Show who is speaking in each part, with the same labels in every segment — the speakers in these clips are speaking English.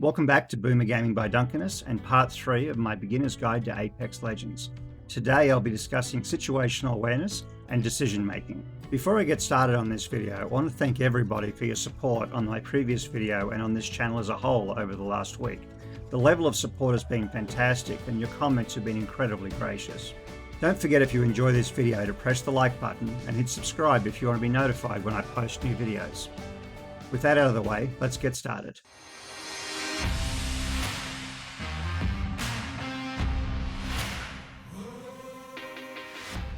Speaker 1: Welcome back to Boomer Gaming by Duncanus and part 3 of my beginner's guide to Apex Legends. Today I'll be discussing situational awareness and decision making. Before I get started on this video, I want to thank everybody for your support on my previous video and on this channel as a whole over the last week. The level of support has been fantastic and your comments have been incredibly gracious. Don't forget, if you enjoy this video, to press the like button and hit subscribe if you want to be notified when I post new videos. With that out of the way, let's get started.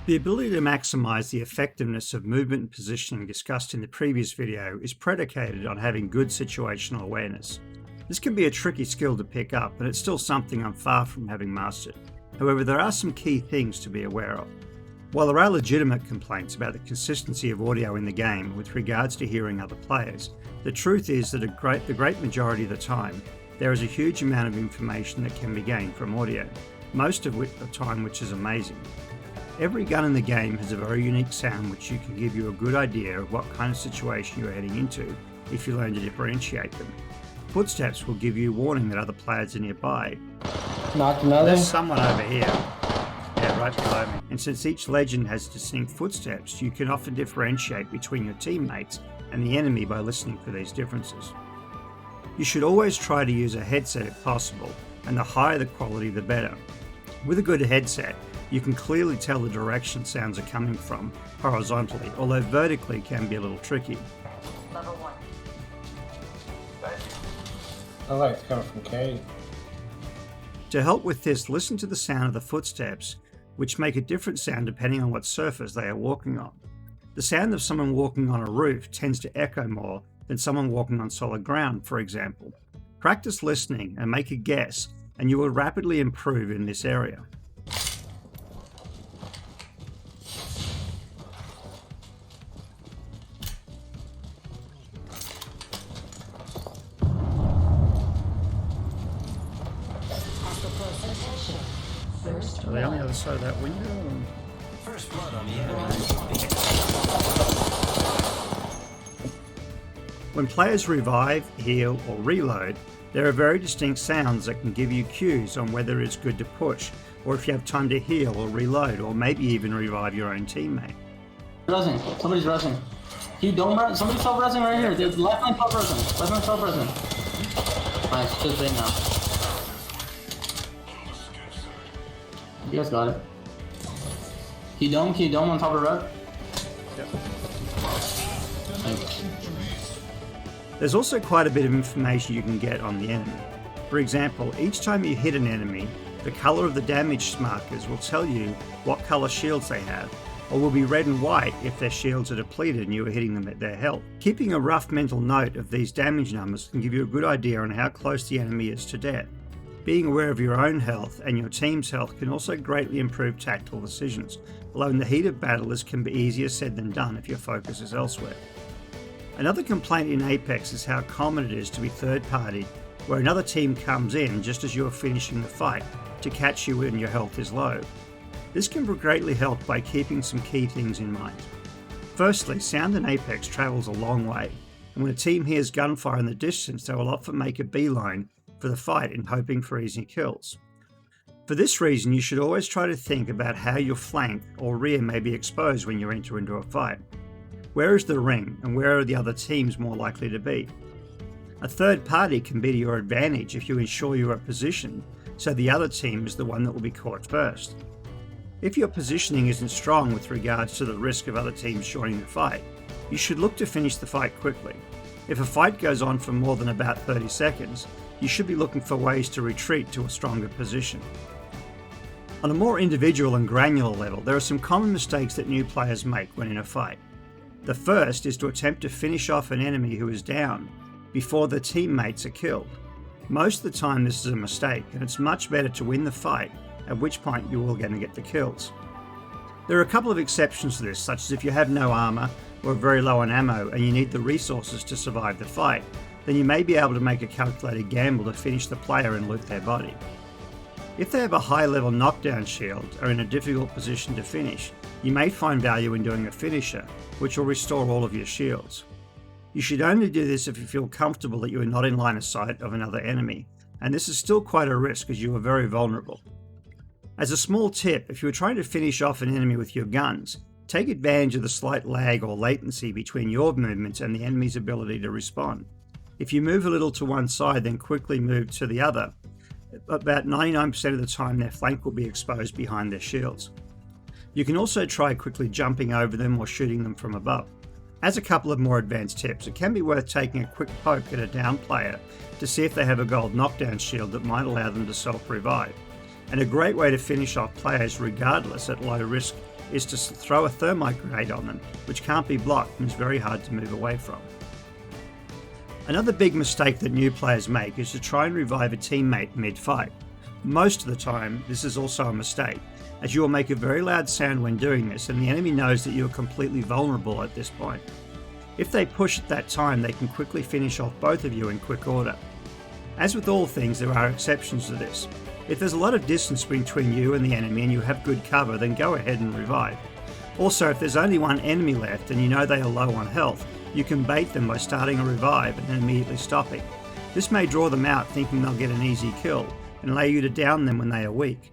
Speaker 1: The ability to maximize the effectiveness of movement and positioning discussed in the previous video is predicated on having good situational awareness. This can be a tricky skill to pick up, but it's still something I'm far from having mastered. However, there are some key things to be aware of. While there are legitimate complaints about the consistency of audio in the game with regards to hearing other players, the truth is that the great majority of the time, there is a huge amount of information that can be gained from audio, most of the time which is amazing. Every gun in the game has a very unique sound which can give you a good idea of what kind of situation you're heading into if you learn to differentiate them. Footsteps will give you warning that other players are nearby.
Speaker 2: Knocked another.
Speaker 1: There's someone over here. Yeah, right below me. And since each legend has distinct footsteps, you can often differentiate between your teammates and the enemy by listening for these differences. You should always try to use a headset if possible, and the higher the quality the better. With a good headset, you can clearly tell the direction sounds are coming from horizontally, although vertically can be a little tricky.
Speaker 3: Level 1.
Speaker 2: I like it's coming from K.
Speaker 1: To help with this, listen to the sound of the footsteps, which make a different sound depending on what surface they are walking on. The sound of someone walking on a roof tends to echo more than someone walking on solid ground, for example. Practice listening and make a guess, and you will rapidly improve in this area. Are they on the other side of that window?
Speaker 3: First blood on the enemy.
Speaker 1: When players revive, heal, or reload, there are very distinct sounds that can give you cues on whether it's good to push, or if you have time to heal or reload, or maybe even revive your own teammate.
Speaker 2: Rushing. Somebody's rushing. He don't run. Somebody's self-resing right here. There's left line self-resing. Left line self-resing. Nice. Just right now. You guys got it. Key dome on top of the rug.
Speaker 1: Yep.
Speaker 2: Thanks.
Speaker 1: There's also quite a bit of information you can get on the enemy. For example, each time you hit an enemy, the color of the damage markers will tell you what color shields they have, or will be red and white if their shields are depleted and you are hitting them at their health. Keeping a rough mental note of these damage numbers can give you a good idea on how close the enemy is to death. Being aware of your own health and your team's health can also greatly improve tactical decisions, although in the heat of battle this can be easier said than done if your focus is elsewhere. Another complaint in Apex is how common it is to be third-party, where another team comes in just as you are finishing the fight to catch you when your health is low. This can be greatly helped by keeping some key things in mind. Firstly, sound in Apex travels a long way, and when a team hears gunfire in the distance, they will often make a beeline for the fight in hoping for easy kills. For this reason, you should always try to think about how your flank or rear may be exposed when you enter into a fight. Where is the ring, and where are the other teams more likely to be? A third party can be to your advantage if you ensure you are positioned so the other team is the one that will be caught first. If your positioning isn't strong with regards to the risk of other teams joining the fight, you should look to finish the fight quickly. If a fight goes on for more than about 30 seconds, you should be looking for ways to retreat to a stronger position. On a more individual and granular level, there are some common mistakes that new players make when in a fight. The first is to attempt to finish off an enemy who is down before the teammates are killed. Most of the time this is a mistake, and it's much better to win the fight, at which point you will going to get the kills. There are a couple of exceptions to this, such as if you have no armor or are very low on ammo and you need the resources to survive the fight, then you may be able to make a calculated gamble to finish the player and loot their body. If they have a high level knockdown shield or in a difficult position to finish, you may find value in doing a finisher, which will restore all of your shields. You should only do this if you feel comfortable that you are not in line of sight of another enemy, and this is still quite a risk as you are very vulnerable. As a small tip, if you are trying to finish off an enemy with your guns, take advantage of the slight lag or latency between your movements and the enemy's ability to respond. If you move a little to one side then quickly move to the other, about 99% of the time their flank will be exposed behind their shields. You can also try quickly jumping over them or shooting them from above. As a couple of more advanced tips, it can be worth taking a quick poke at a down player to see if they have a gold knockdown shield that might allow them to self-revive. And a great way to finish off players regardless at low risk is to throw a thermite grenade on them, which can't be blocked and is very hard to move away from. Another big mistake that new players make is to try and revive a teammate mid-fight. Most of the time, this is also a mistake, as you will make a very loud sound when doing this and the enemy knows that you are completely vulnerable at this point. If they push at that time, they can quickly finish off both of you in quick order. As with all things, there are exceptions to this. If there's a lot of distance between you and the enemy and you have good cover, then go ahead and revive. Also, if there's only one enemy left and you know they are low on health, you can bait them by starting a revive and then immediately stopping. This may draw them out thinking they'll get an easy kill and allow you to down them when they are weak.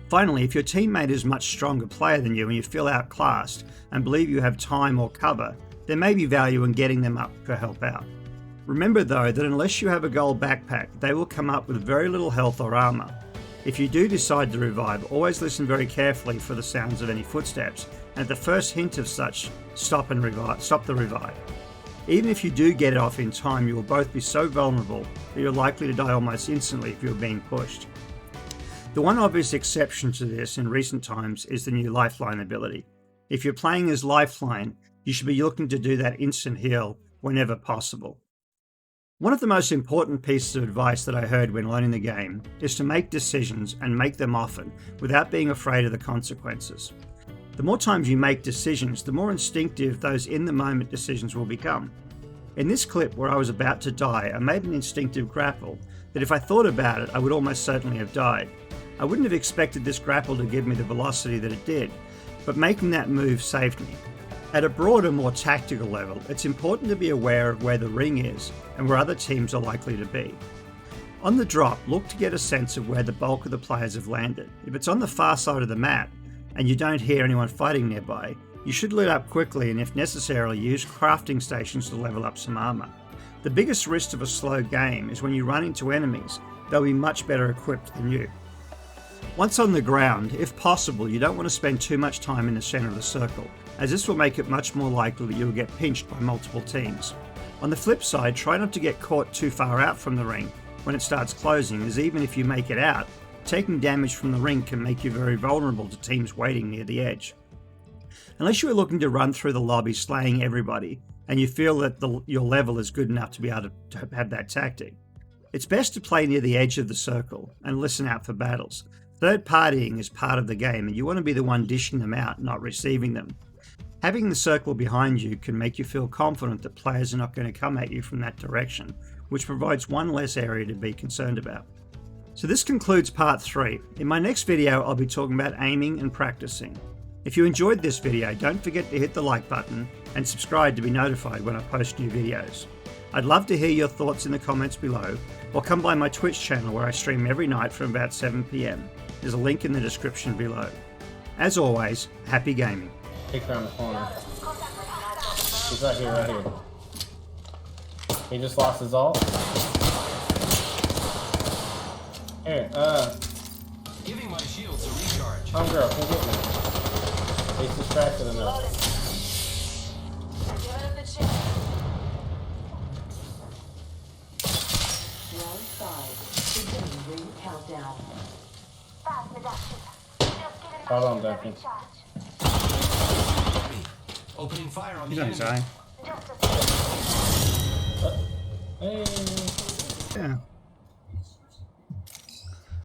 Speaker 1: Finally, if your teammate is a much stronger player than you and you feel outclassed and believe you have time or cover, there may be value in getting them up to help out. Remember though that unless you have a gold backpack, they will come up with very little health or armor. If you do decide to revive, always listen very carefully for the sounds of any footsteps, and at the first hint of such, stop the revive. Even if you do get it off in time, you will both be so vulnerable that you're likely to die almost instantly if you're being pushed. The one obvious exception to this in recent times is the new Lifeline ability. If you're playing as Lifeline, you should be looking to do that instant heal whenever possible. One of the most important pieces of advice that I heard when learning the game is to make decisions and make them often without being afraid of the consequences. The more times you make decisions, the more instinctive those in-the-moment decisions will become. In this clip where I was about to die, I made an instinctive grapple that if I thought about it, I would almost certainly have died. I wouldn't have expected this grapple to give me the velocity that it did, but making that move saved me. At a broader, more tactical level, it's important to be aware of where the ring is and where other teams are likely to be. On the drop, look to get a sense of where the bulk of the players have landed. If it's on the far side of the map and you don't hear anyone fighting nearby, you should loot up quickly and if necessary use crafting stations to level up some armor. The biggest risk of a slow game is when you run into enemies, they'll be much better equipped than you. Once on the ground, if possible, you don't want to spend too much time in the center of the circle, as this will make it much more likely that you will get pinched by multiple teams. On the flip side, try not to get caught too far out from the ring when it starts closing, as even if you make it out, taking damage from the ring can make you very vulnerable to teams waiting near the edge. Unless you are looking to run through the lobby slaying everybody, and you feel that your level is good enough to be able to have that tactic, it's best to play near the edge of the circle and listen out for battles. Third partying is part of the game and you want to be the one dishing them out, not receiving them. Having the circle behind you can make you feel confident that players are not going to come at you from that direction, which provides one less area to be concerned about. So this concludes part 3. In my next video, I'll be talking about aiming and practicing. If you enjoyed this video, don't forget to hit the like button and subscribe to be notified when I post new videos. I'd love to hear your thoughts in the comments below, or come by my Twitch channel where I stream every night from about 7 PM. There's a link in the description below. As always, happy gaming.
Speaker 2: Kick around the corner. He's right here, right here. He just lost his ult. Here,
Speaker 3: Giving my shields a recharge.
Speaker 2: come girl, come get me. He's distracted enough.
Speaker 3: Give him the chance.
Speaker 4: Round 5. Beginning ring countdown.
Speaker 3: Fast reduction. Just giving
Speaker 2: Hold on,
Speaker 3: my shields a
Speaker 2: Duncan.
Speaker 3: recharge. Opening fire on
Speaker 1: You
Speaker 3: the
Speaker 1: don't
Speaker 3: enemy.
Speaker 1: say.
Speaker 3: Just a second.
Speaker 2: Hey.
Speaker 1: Yeah.